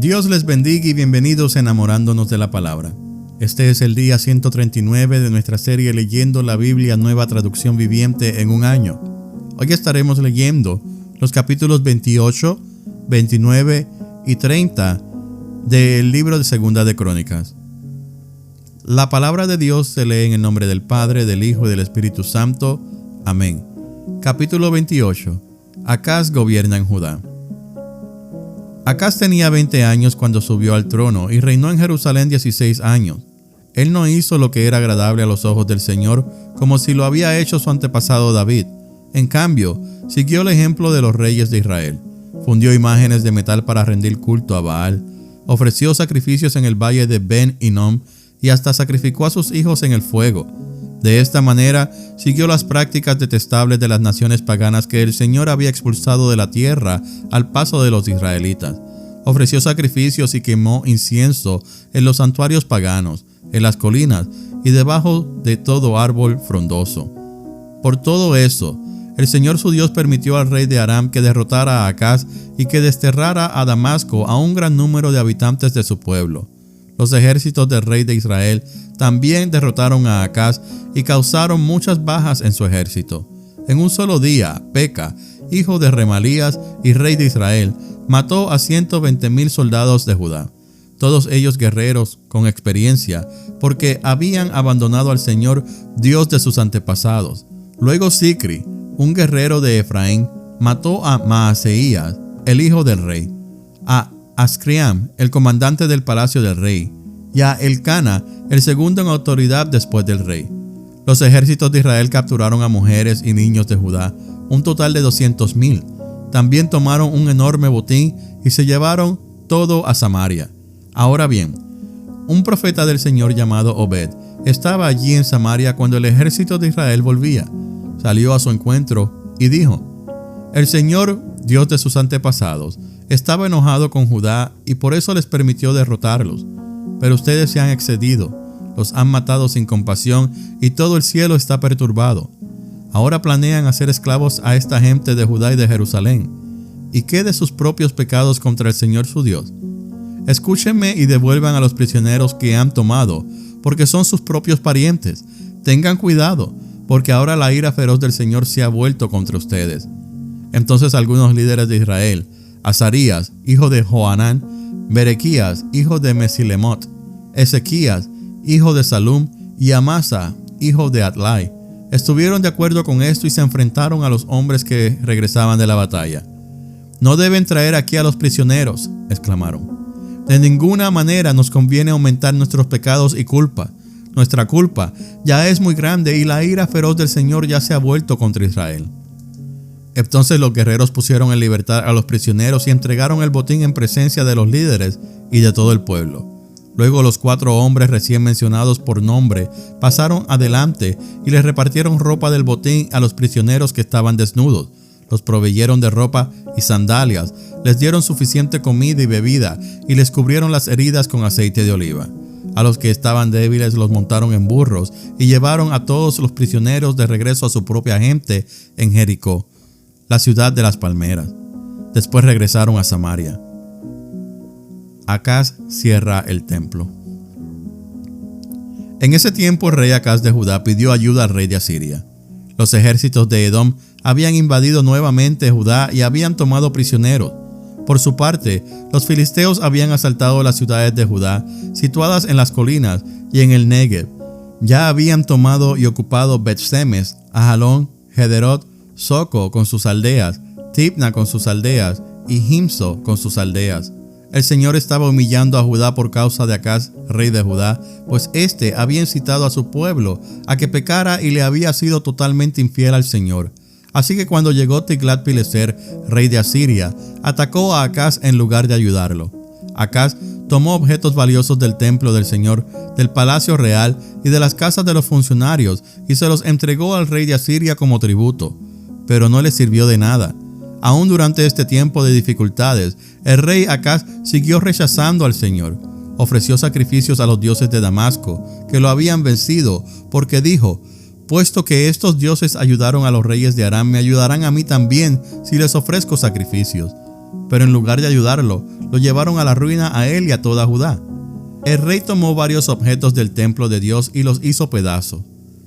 Dios les bendiga y bienvenidos a Enamorándonos de la Palabra. Este es el día 139 de nuestra serie Leyendo la Biblia Nueva Traducción Viviente en un año. Hoy estaremos leyendo los capítulos 28, 29 y 30 del libro de Segunda de Crónicas. La palabra de Dios se lee en el nombre del Padre, del Hijo y del Espíritu Santo. Amén. Capítulo 28. Acaz gobierna en Judá. Acaz tenía 20 años cuando subió al trono y reinó en Jerusalén 16 años. Él no hizo lo que era agradable a los ojos del Señor, como si lo había hecho su antepasado David. En cambio, siguió el ejemplo de los reyes de Israel. Fundió imágenes de metal para rendir culto a Baal, ofreció sacrificios en el valle de Ben Hinnom y hasta sacrificó a sus hijos en el fuego. De esta manera, siguió las prácticas detestables de las naciones paganas que el Señor había expulsado de la tierra al paso de los israelitas. Ofreció sacrificios y quemó incienso en los santuarios paganos, en las colinas y debajo de todo árbol frondoso. Por todo eso, el Señor su Dios permitió al rey de Aram que derrotara a Acaz y que desterrara a Damasco a un gran número de habitantes de su pueblo. Los ejércitos del rey de Israel también derrotaron a Acaz y causaron muchas bajas en su ejército. En un solo día, Peca, hijo de Remalías y rey de Israel, mató a 120,000 soldados de Judá, todos ellos guerreros con experiencia, porque habían abandonado al Señor, Dios de sus antepasados. Luego Sicri, un guerrero de Efraín, mató a Maaseías, el hijo del rey, a Ascriam, el comandante del palacio del rey, y a Elcana, el segundo en autoridad después del rey. Los ejércitos de Israel capturaron a mujeres y niños de Judá, un total de 200,000. También tomaron un enorme botín y se llevaron todo a Samaria. Ahora bien, un profeta del Señor llamado Obed estaba allí en Samaria cuando el ejército de Israel volvía. Salió a su encuentro y dijo: El Señor, Dios de sus antepasados, estaba enojado con Judá y por eso les permitió derrotarlos. Pero ustedes se han excedido, los han matado sin compasión y todo el cielo está perturbado. Ahora planean hacer esclavos a esta gente de Judá y de Jerusalén. ¿Y qué de sus propios pecados contra el Señor su Dios? Escúchenme y devuelvan a los prisioneros que han tomado, porque son sus propios parientes. Tengan cuidado, porque ahora la ira feroz del Señor se ha vuelto contra ustedes. Entonces algunos líderes de Israel, Azarías, hijo de Johanán, Berequías, hijo de Mesilemot, Ezequías, hijo de Salum, y Amasa, hijo de Adlai, estuvieron de acuerdo con esto y se enfrentaron a los hombres que regresaban de la batalla. «No deben traer aquí a los prisioneros», exclamaron. «De ninguna manera nos conviene aumentar nuestros pecados y culpa. Nuestra culpa ya es muy grande y la ira feroz del Señor ya se ha vuelto contra Israel». Entonces los guerreros pusieron en libertad a los prisioneros y entregaron el botín en presencia de los líderes y de todo el pueblo. Luego los 4 hombres recién mencionados por nombre pasaron adelante y les repartieron ropa del botín a los prisioneros que estaban desnudos. Los proveyeron de ropa y sandalias, les dieron suficiente comida y bebida y les cubrieron las heridas con aceite de oliva. A los que estaban débiles los montaron en burros y llevaron a todos los prisioneros de regreso a su propia gente en Jericó, la ciudad de las palmeras. Después regresaron a Samaria. Acaz cierra el templo. En ese tiempo el rey Acaz de Judá pidió ayuda al rey de Asiria. Los ejércitos de Edom habían invadido nuevamente Judá y habían tomado prisioneros. Por su parte, los filisteos habían asaltado las ciudades de Judá, situadas en las colinas y en el Negev. Ya habían tomado y ocupado Bet-Semes, Ajalón, Gederot, Soco con sus aldeas, Tibna con sus aldeas y Gimzo con sus aldeas. El Señor estaba humillando a Judá por causa de Acaz, rey de Judá, pues éste había incitado a su pueblo a que pecara y le había sido totalmente infiel al Señor. Así que cuando llegó Tiglat-Pileser, rey de Asiria, atacó a Acaz en lugar de ayudarlo. Acaz tomó objetos valiosos del templo del Señor, del palacio real y de las casas de los funcionarios y se los entregó al rey de Asiria como tributo, pero no le sirvió de nada. Aún durante este tiempo de dificultades, el rey Acaz siguió rechazando al Señor. Ofreció sacrificios a los dioses de Damasco, que lo habían vencido, porque dijo: puesto que estos dioses ayudaron a los reyes de Aram, me ayudarán a mí también si les ofrezco sacrificios. pero en lugar de ayudarlo, lo llevaron a la ruina a él y a toda Judá. El rey tomó varios objetos del templo de Dios y los hizo pedazos.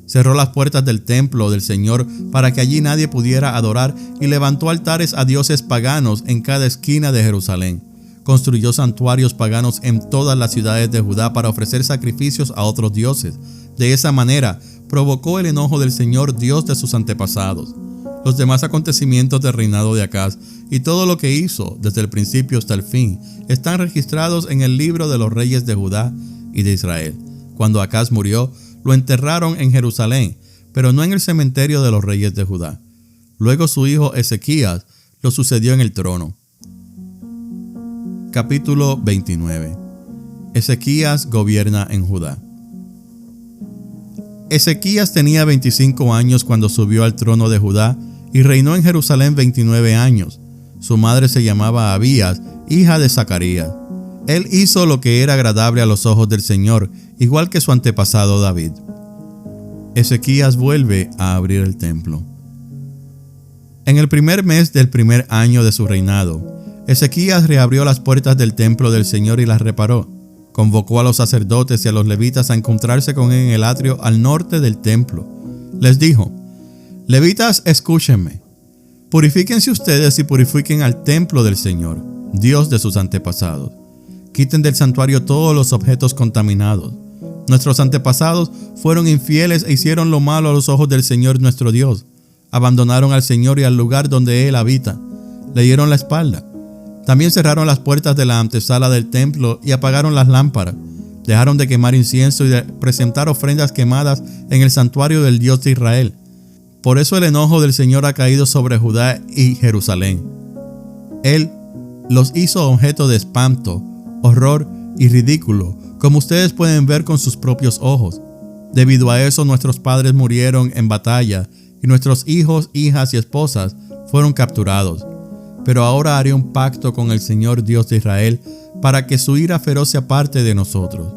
Cerró las puertas del templo del Señor para que allí nadie pudiera adorar y levantó altares a dioses paganos en cada esquina de Jerusalén. Construyó santuarios paganos en todas las ciudades de Judá para ofrecer sacrificios a otros dioses. De esa manera, provocó el enojo del Señor, Dios de sus antepasados. Los demás acontecimientos del reinado de Acaz y todo lo que hizo desde el principio hasta el fin están registrados en el libro de los reyes de Judá y de Israel. Cuando Acaz murió, lo enterraron en Jerusalén, pero no en el cementerio de los reyes de Judá. Luego su hijo Ezequías lo sucedió en el trono. Capítulo 29. Ezequías gobierna en Judá. Ezequías tenía 25 años cuando subió al trono de Judá y reinó en Jerusalén 29 años. Su madre se llamaba Abías, hija de Zacarías. Él hizo lo que era agradable a los ojos del Señor, igual que su antepasado David. Ezequías vuelve a abrir el templo. En el primer mes del primer año de su reinado, Ezequías reabrió las puertas del templo del Señor y las reparó. Convocó a los sacerdotes y a los levitas a encontrarse con él en el atrio al norte del templo. Les dijo: Levitas, escúchenme. Purifíquense ustedes y purifiquen al templo del Señor, Dios de sus antepasados. Quiten del santuario todos los objetos contaminados. Nuestros antepasados fueron infieles e hicieron lo malo a los ojos del Señor nuestro Dios. Abandonaron al Señor y al lugar donde Él habita. Le dieron la espalda. También cerraron las puertas de la antesala del templo y apagaron las lámparas. Dejaron de quemar incienso y de presentar ofrendas quemadas en el santuario del Dios de Israel. Por eso el enojo del Señor ha caído sobre Judá y Jerusalén. Él los hizo objeto de espanto, horror y ridículo, como ustedes pueden ver con sus propios ojos. Debido a eso, nuestros padres murieron en batalla y nuestros hijos, hijas y esposas fueron capturados. Pero ahora haré un pacto con el Señor Dios de Israel para que su ira feroz se aparte de nosotros.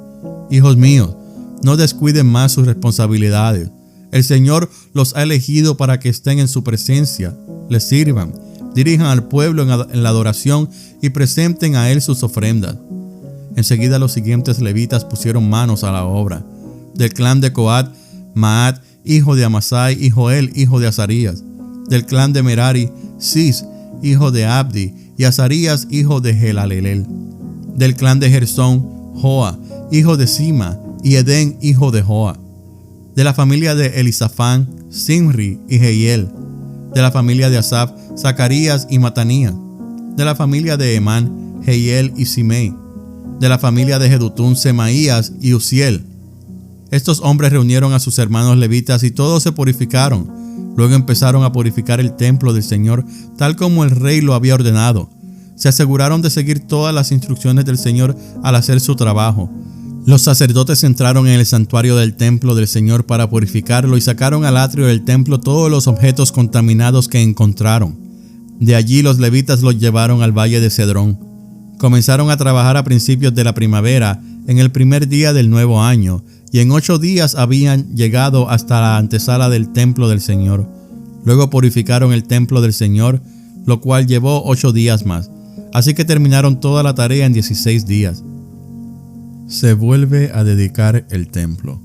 Hijos míos, no descuiden más sus responsabilidades. El Señor los ha elegido para que estén en su presencia, les sirvan, dirijan al pueblo en la adoración y presenten a Él sus ofrendas. Enseguida los siguientes levitas pusieron manos a la obra. Del clan de Coat, Maat, hijo de Amasai, y Joel, hijo de Azarías. Del clan de Merari, Cis, hijo de Abdi, y Azarías, hijo de Gelalelel. Del clan de Gersón, Joa, hijo de Sima, y Edén, hijo de Joa. De la familia de Elisafán, Simri y Jehiel. De la familia de Asaf, Zacarías y Matanías. De la familia de Emán, Jehiel y Simei. De la familia de Jedutún, Semaías y Uziel. Estos hombres reunieron a sus hermanos levitas y todos se purificaron. Luego empezaron a purificar el templo del Señor, tal como el rey lo había ordenado. Se aseguraron de seguir todas las instrucciones del Señor al hacer su trabajo. Los sacerdotes entraron en el santuario del templo del Señor para purificarlo y sacaron al atrio del templo todos los objetos contaminados que encontraron. De allí los levitas los llevaron al valle de Cedrón. Comenzaron a trabajar a principios de la primavera, en el primer día del nuevo año, y en 8 días habían llegado hasta la antesala del templo del Señor. Luego purificaron el templo del Señor, lo cual llevó 8 días más. Así que terminaron toda la tarea en 16 días. Se vuelve a dedicar el templo.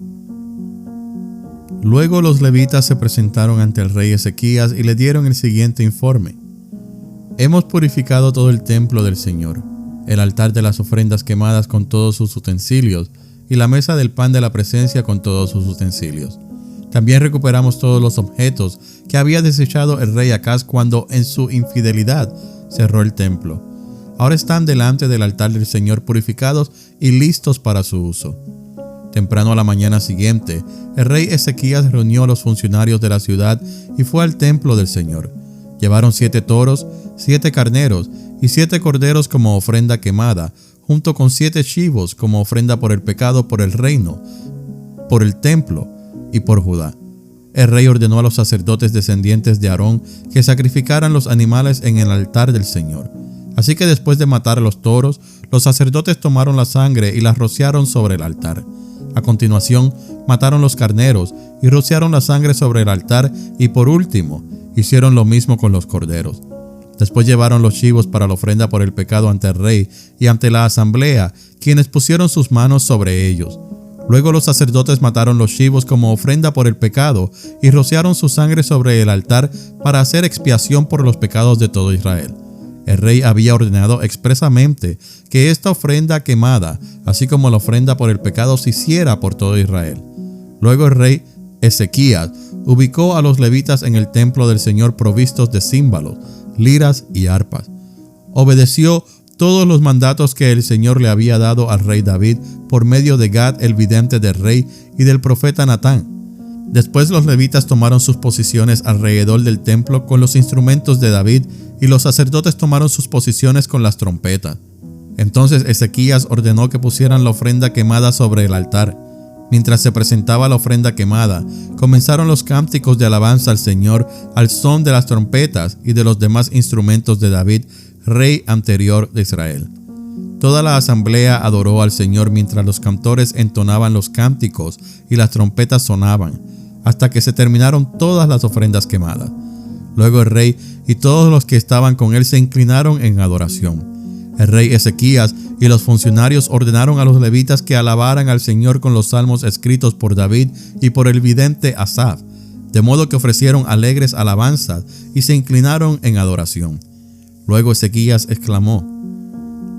Luego los levitas se presentaron ante el rey Ezequías y le dieron el siguiente informe: Hemos purificado todo el templo del Señor, el altar de las ofrendas quemadas con todos sus utensilios, y la mesa del pan de la presencia con todos sus utensilios. También recuperamos todos los objetos que había desechado el rey Acaz cuando en su infidelidad cerró el templo. Ahora están delante del altar del Señor purificados y listos para su uso. Temprano a la mañana siguiente, el rey Ezequías reunió a los funcionarios de la ciudad y fue al templo del Señor. Llevaron 7 toros, 7 carneros y 7 corderos como ofrenda quemada, junto con 7 chivos como ofrenda por el pecado, por el reino, por el templo y por Judá. El rey ordenó a los sacerdotes descendientes de Aarón que sacrificaran los animales en el altar del Señor. Así que después de matar a los toros, los sacerdotes tomaron la sangre y la rociaron sobre el altar. A continuación, mataron los carneros y rociaron la sangre sobre el altar, y por último, hicieron lo mismo con los corderos. Después llevaron los chivos para la ofrenda por el pecado ante el rey y ante la asamblea, quienes pusieron sus manos sobre ellos. Luego los sacerdotes mataron los chivos como ofrenda por el pecado y rociaron su sangre sobre el altar para hacer expiación por los pecados de todo Israel. El rey había ordenado expresamente que esta ofrenda quemada, así como la ofrenda por el pecado, se hiciera por todo Israel. Luego el rey Ezequías ubicó a los levitas en el templo del Señor provistos de címbalos, liras y arpas. Obedeció todos los mandatos que el Señor le había dado al rey David por medio de Gad el vidente del rey y del profeta Natán. Después los levitas tomaron sus posiciones alrededor del templo con los instrumentos de David y los sacerdotes tomaron sus posiciones con las trompetas. Entonces Ezequías ordenó que pusieran la ofrenda quemada sobre el altar. Mientras se presentaba la ofrenda quemada, comenzaron los cánticos de alabanza al Señor al son de las trompetas y de los demás instrumentos de David, rey anterior de Israel. Toda la asamblea adoró al Señor mientras los cantores entonaban los cánticos y las trompetas sonaban, hasta que se terminaron todas las ofrendas quemadas. Luego el rey y todos los que estaban con él se inclinaron en adoración. El rey Ezequías y los funcionarios ordenaron a los levitas que alabaran al Señor con los salmos escritos por David y por el vidente Asaf, de modo que ofrecieron alegres alabanzas y se inclinaron en adoración. Luego Ezequías exclamó: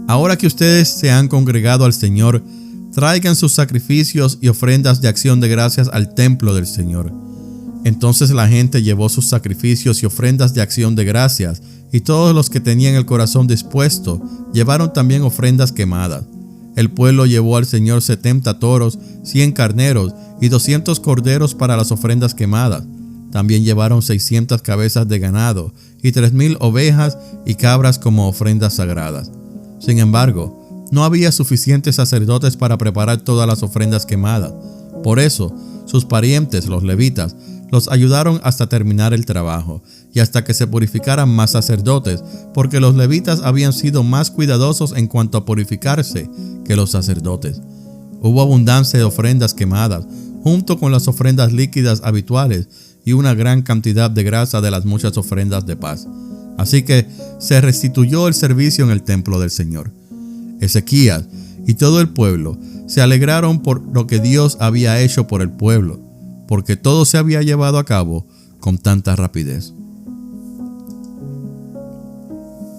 «Ahora que ustedes se han congregado al Señor, traigan sus sacrificios y ofrendas de acción de gracias al templo del Señor». Entonces la gente llevó sus sacrificios y ofrendas de acción de gracias, y todos los que tenían el corazón dispuesto llevaron también ofrendas quemadas. El pueblo llevó al Señor 70 toros, 100 carneros y 200 corderos para las ofrendas quemadas. También llevaron 600 cabezas de ganado y 3,000 ovejas y cabras como ofrendas sagradas. Sin embargo, no había suficientes sacerdotes para preparar todas las ofrendas quemadas. Por eso, sus parientes, los levitas, los ayudaron hasta terminar el trabajo y hasta que se purificaran más sacerdotes, porque los levitas habían sido más cuidadosos en cuanto a purificarse que los sacerdotes. Hubo abundancia de ofrendas quemadas, junto con las ofrendas líquidas habituales y una gran cantidad de grasa de las muchas ofrendas de paz. Así que se restituyó el servicio en el templo del Señor. Ezequías y todo el pueblo se alegraron por lo que Dios había hecho por el pueblo, porque todo se había llevado a cabo con tanta rapidez.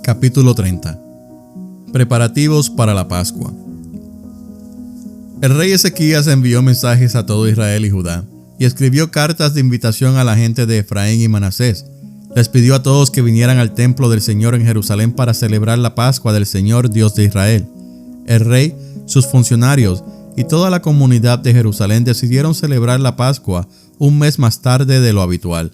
Capítulo 30. Preparativos para la Pascua. El rey Ezequías envió mensajes a todo Israel y Judá, y escribió cartas de invitación a la gente de Efraín y Manasés. Les pidió a todos que vinieran al templo del Señor en Jerusalén para celebrar la Pascua del Señor Dios de Israel. El rey, sus funcionarios y toda la comunidad de Jerusalén decidieron celebrar la Pascua un mes más tarde de lo habitual.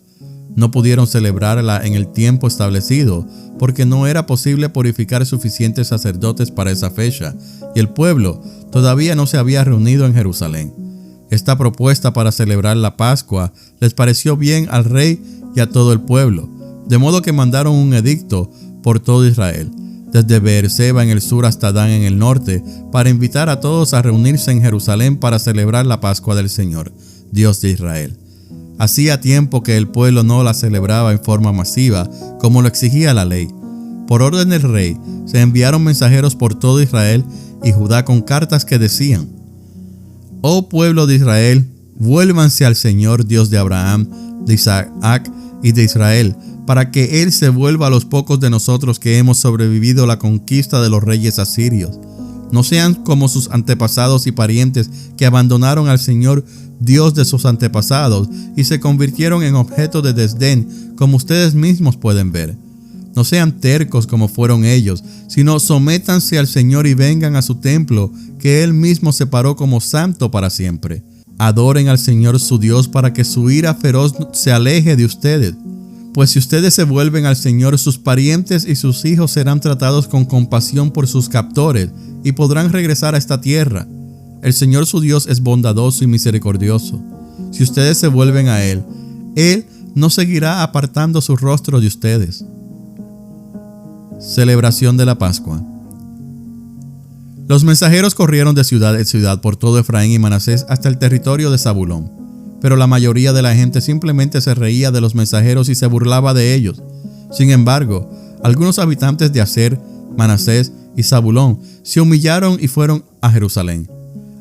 No pudieron celebrarla en el tiempo establecido porque no era posible purificar suficientes sacerdotes para esa fecha y el pueblo todavía no se había reunido en Jerusalén. Esta propuesta para celebrar la Pascua les pareció bien al rey y a todo el pueblo, de modo que mandaron un edicto por todo Israel, desde Beerseba en el sur hasta Dan en el norte, para invitar a todos a reunirse en Jerusalén para celebrar la Pascua del Señor, Dios de Israel. Hacía tiempo que el pueblo no la celebraba en forma masiva, como lo exigía la ley. Por orden del rey, se enviaron mensajeros por todo Israel y Judá con cartas que decían: «Oh pueblo de Israel, vuélvanse al Señor Dios de Abraham, de Isaac y de Israel, para que Él se vuelva a los pocos de nosotros que hemos sobrevivido a la conquista de los reyes asirios. No sean como sus antepasados y parientes que abandonaron al Señor Dios de sus antepasados y se convirtieron en objeto de desdén, como ustedes mismos pueden ver. No sean tercos como fueron ellos, sino sométanse al Señor y vengan a su templo, que Él mismo separó como santo para siempre. Adoren al Señor su Dios para que su ira feroz se aleje de ustedes. Pues si ustedes se vuelven al Señor, sus parientes y sus hijos serán tratados con compasión por sus captores y podrán regresar a esta tierra. El Señor su Dios es bondadoso y misericordioso. Si ustedes se vuelven a Él, Él no seguirá apartando su rostro de ustedes». Celebración de la Pascua. Los mensajeros corrieron de ciudad en ciudad por todo Efraín y Manasés hasta el territorio de Zabulón. Pero la mayoría de la gente simplemente se reía de los mensajeros y se burlaba de ellos. Sin embargo, Algunos habitantes de Aser, Manasés y Zabulón se humillaron y fueron a Jerusalén.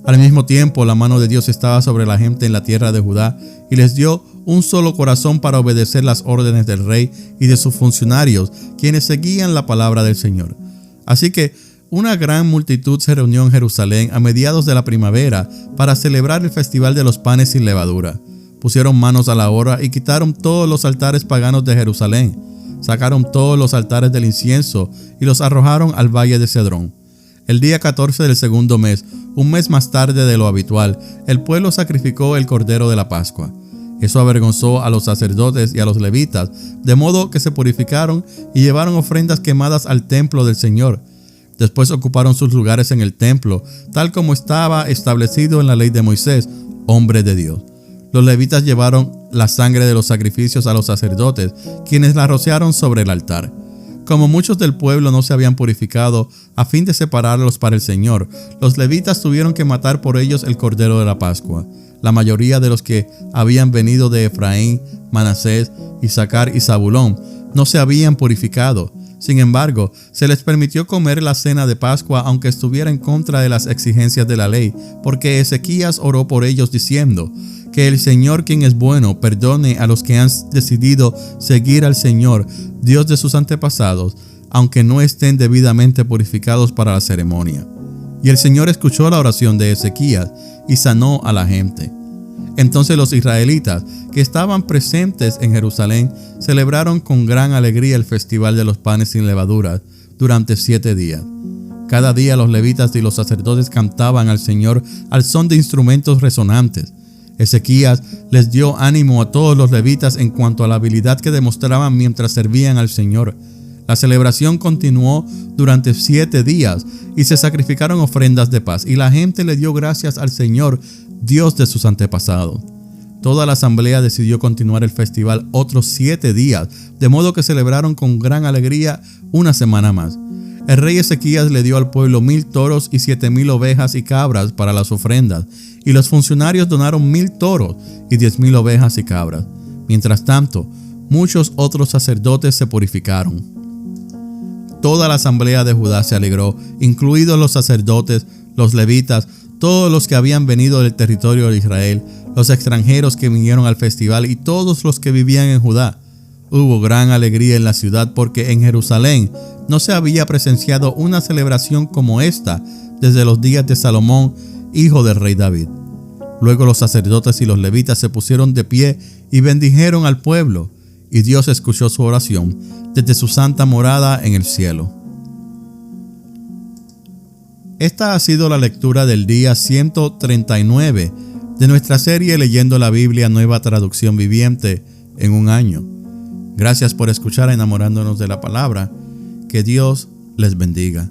Al mismo tiempo, la mano de Dios estaba sobre la gente en la tierra de Judá y les dio un solo corazón para obedecer las órdenes del rey y de sus funcionarios, quienes seguían la palabra del Señor. Así que una gran multitud se reunió en Jerusalén a mediados de la primavera para celebrar el festival de los panes sin levadura. Pusieron manos a la obra y quitaron todos los altares paganos de Jerusalén. Sacaron todos los altares del incienso y los arrojaron al valle de Cedrón. El día 14 del segundo mes, un mes más tarde de lo habitual, el pueblo sacrificó el cordero de la Pascua. Eso avergonzó a los sacerdotes y a los levitas, de modo que se purificaron y llevaron ofrendas quemadas al templo del Señor. Después ocuparon sus lugares en el templo, tal como estaba establecido en la ley de Moisés, hombre de Dios. Los levitas llevaron la sangre de los sacrificios a los sacerdotes, quienes la rociaron sobre el altar. Como muchos del pueblo no se habían purificado a fin de separarlos para el Señor, los levitas tuvieron que matar por ellos el cordero de la Pascua. La mayoría de los que habían venido de Efraín, Manasés, Isaacar y Zabulón no se habían purificado. Sin embargo, se les permitió comer la cena de Pascua aunque estuviera en contra de las exigencias de la ley, porque Ezequías oró por ellos diciendo: que el Señor, quien es bueno, perdone a los que han decidido seguir al Señor, Dios de sus antepasados, aunque no estén debidamente purificados para la ceremonia. Y el Señor escuchó la oración de Ezequías y sanó a la gente. Entonces los israelitas que estaban presentes en Jerusalén celebraron con gran alegría el festival de los panes sin levadura durante 7 días. Cada día los levitas y los sacerdotes cantaban al Señor al son de instrumentos resonantes. Ezequías les dio ánimo a todos los levitas en cuanto a la habilidad que demostraban mientras servían al Señor. La celebración continuó durante 7 días y se sacrificaron ofrendas de paz, y la gente le dio gracias al Señor, Dios de sus antepasados. Toda la asamblea decidió continuar el festival otros 7 días, de modo que celebraron con gran alegría una semana más. El rey Ezequías le dio al pueblo 1000 toros y 7000 ovejas y cabras para las ofrendas, y los funcionarios donaron 1000 toros y 10,000 ovejas y cabras. Mientras tanto, muchos otros sacerdotes se purificaron. Toda la asamblea de Judá se alegró, incluidos los sacerdotes, los levitas, todos los que habían venido del territorio de Israel, los extranjeros que vinieron al festival y todos los que vivían en Judá. Hubo gran alegría en la ciudad porque en Jerusalén no se había presenciado una celebración como esta desde los días de Salomón, hijo del rey David. Luego los sacerdotes y los levitas se pusieron de pie y bendijeron al pueblo, y Dios escuchó su oración desde su santa morada en el cielo. Esta ha sido la lectura del día 139 de nuestra serie Leyendo la Biblia Nueva Traducción Viviente en un año. Gracias por escuchar Enamorándonos de la Palabra. Que Dios les bendiga.